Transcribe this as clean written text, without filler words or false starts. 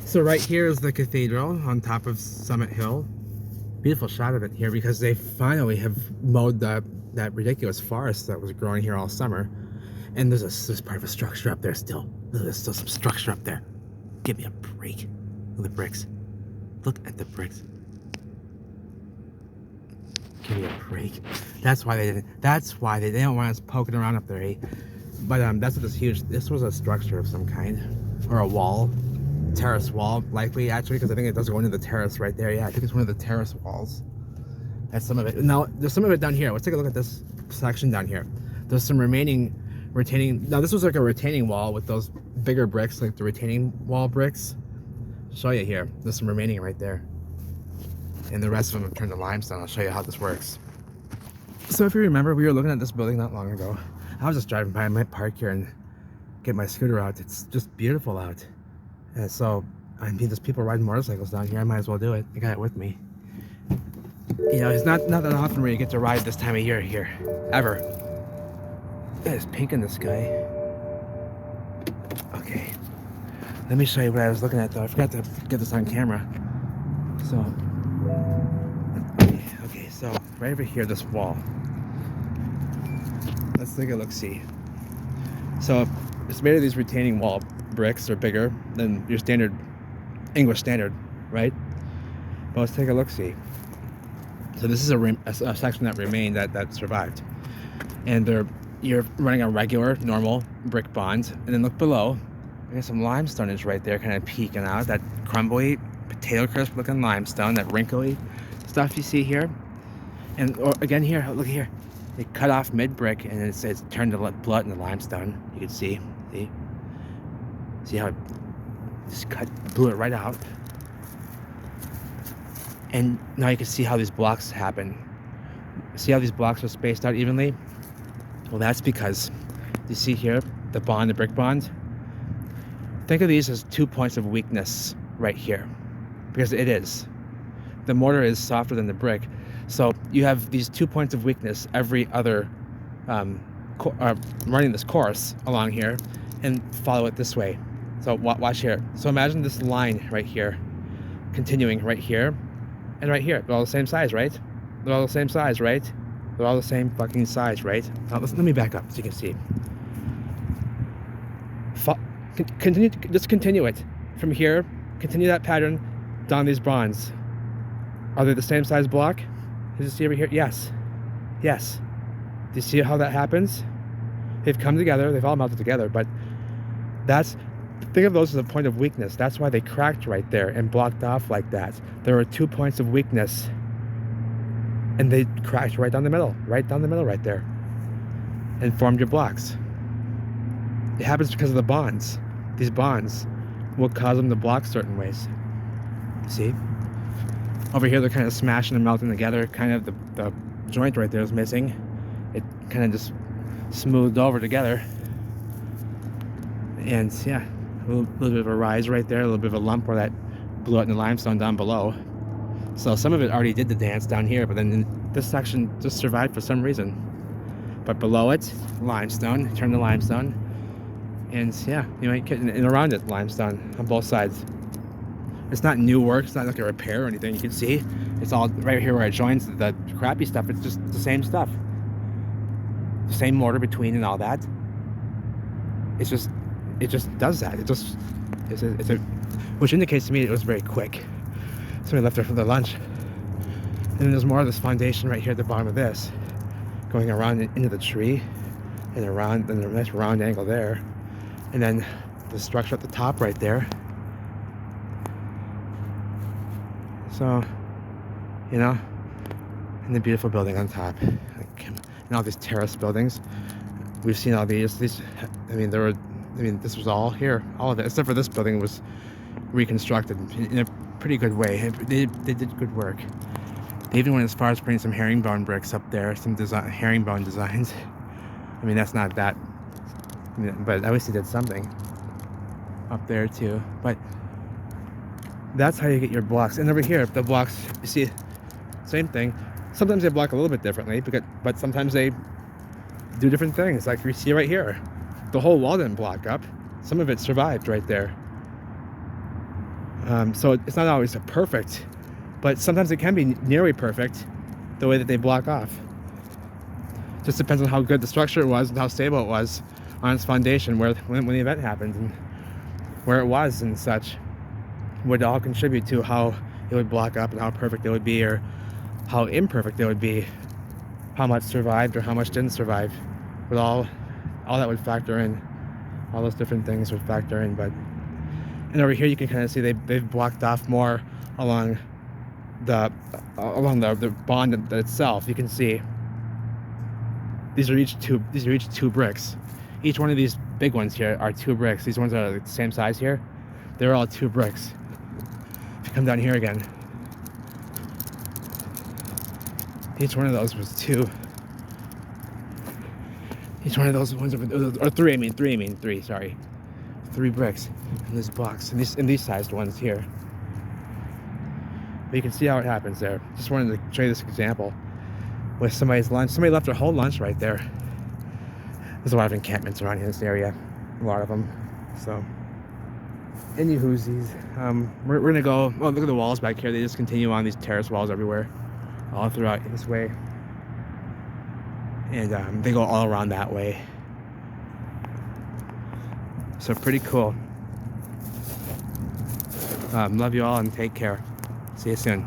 So right here is the cathedral on top of Summit Hill. Beautiful shot of it here because they finally have mowed that ridiculous forest that was growing here all summer. And there's part of a structure up there still. There's still some structure up there. Give me a break. Look at the bricks. Look at the bricks. Give me a break. That's why they didn't want us poking around up there, eh? But that's what this was a structure of some kind. Or a wall. Terrace wall, likely, actually, because I think it does go into the terrace right there. Yeah, I think it's one of the terrace walls. That's some of it. Now, there's some of it down here. Let's take a look at this section down here. There's some retaining. Now, this was like a retaining wall with those bigger bricks, like the retaining wall bricks. I'll show you here. There's some remaining right there. And the rest of them have turned to limestone. I'll show you how this works. So if you remember, we were looking at this building not long ago. I was just driving by. I might park here and get my scooter out. It's just beautiful out. And so, I mean, there's people riding motorcycles down here. I might as well do it. I got it with me. You know, it's not that often where you get to ride this time of year here. Ever. There's pink in the sky. Okay. Let me show you what I was looking at, though. I forgot to get this on camera. So, okay, so right over here, this wall. Let's take a look-see. So, it's made of these retaining wall bricks, are bigger than your standard English standard, right? But let's take a look-see. So this is a section that remained that survived, and you're running a regular, normal brick bond, and then look below. There's some limestone is right there, kind of peeking out. That crumbly, potato crisp looking limestone, that wrinkly stuff you see here. And again here, look here. They cut off mid brick, and it's turned to blood in the limestone. You can see. See how it just blew it right out. And now you can see how these blocks happen. See how these blocks are spaced out evenly? Well, that's because you see here, the brick bond. Think of these as 2 points of weakness right here, because it is. The mortar is softer than the brick. So you have these 2 points of weakness every other running this course along here, and follow it this way. So watch here. So imagine this line right here, continuing right here, and right here. They're all the same size, right? They're all the same size, right? They're all the same fucking size, right? Now let me back up so you can see. Just continue it. From here, continue that pattern down these bonds. Are they the same size block? Did you see over here? Yes. Yes. Do you see how that happens? They've come together, they've all melted together, but think of those as a point of weakness. That's why they cracked right there and blocked off like that. There were 2 points of weakness, and they cracked right down the middle right there, and formed your blocks. It happens because of the bonds. These bonds will cause them to block certain ways. See? Over here, they're kind of smashing and melting together. Kind of the joint right there is missing. It kind of just smoothed over together. And yeah, a little bit of a rise right there, a little bit of a lump where that blew out in the limestone down below. So some of it already did the dance down here, but then this section just survived for some reason. But below it, limestone, turn to limestone. And yeah, you might get and around it, limestone on both sides. It's not new work, it's not like a repair or anything. You can see it's all right here where it joins the crappy stuff. It's just the same stuff. The same mortar between and all that. It just does that. Which indicates to me it was very quick. Somebody left there for their lunch. And then there's more of this foundation right here at the bottom of this, going around into the tree, and around, and a nice round angle there. And then the structure at the top right there. So, you know, and the beautiful building on top. And all these terrace buildings. We've seen all these, this was all here, all of it, except for this building was reconstructed in a pretty good way. They did good work. They even went as far as putting some herringbone bricks up there, some herringbone designs. I mean, that's not that, but at least they did something up there too. But that's how you get your blocks. And over here, the blocks, you see, same thing. Sometimes they block a little bit differently, but sometimes they do different things. Like you see right here, the whole wall didn't block up. Some of it survived right there. So it's not always a perfect, but sometimes it can be nearly perfect the way that they block off. Just depends on how good the structure was and how stable it was on its foundation when the event happened, and where it was and such would all contribute to how it would block up and how perfect it would be, or how imperfect it would be, how much survived or how much didn't survive. With all that would factor in, all those different things would factor in. But and over here you can kind of see they've blocked off more along the bond itself. You can see these are each two bricks. Each one of these big ones here are 2 bricks. These ones are the same size here. They're all 2 bricks. If you come down here again, each one of those was 2. Each one of those ones, or 3. I mean 3. Sorry, 3 bricks in this box, in these sized ones here. But you can see how it happens there. Just wanted to show you this example with somebody's lunch. Somebody left their whole lunch right there. There's a lot of encampments around in this area, a lot of them. So, any whoosies. We're gonna go. Oh, look at the walls back here. They just continue on, these terrace walls everywhere, all throughout this way, and they go all around that way. So pretty cool. Love you all and take care. See you soon.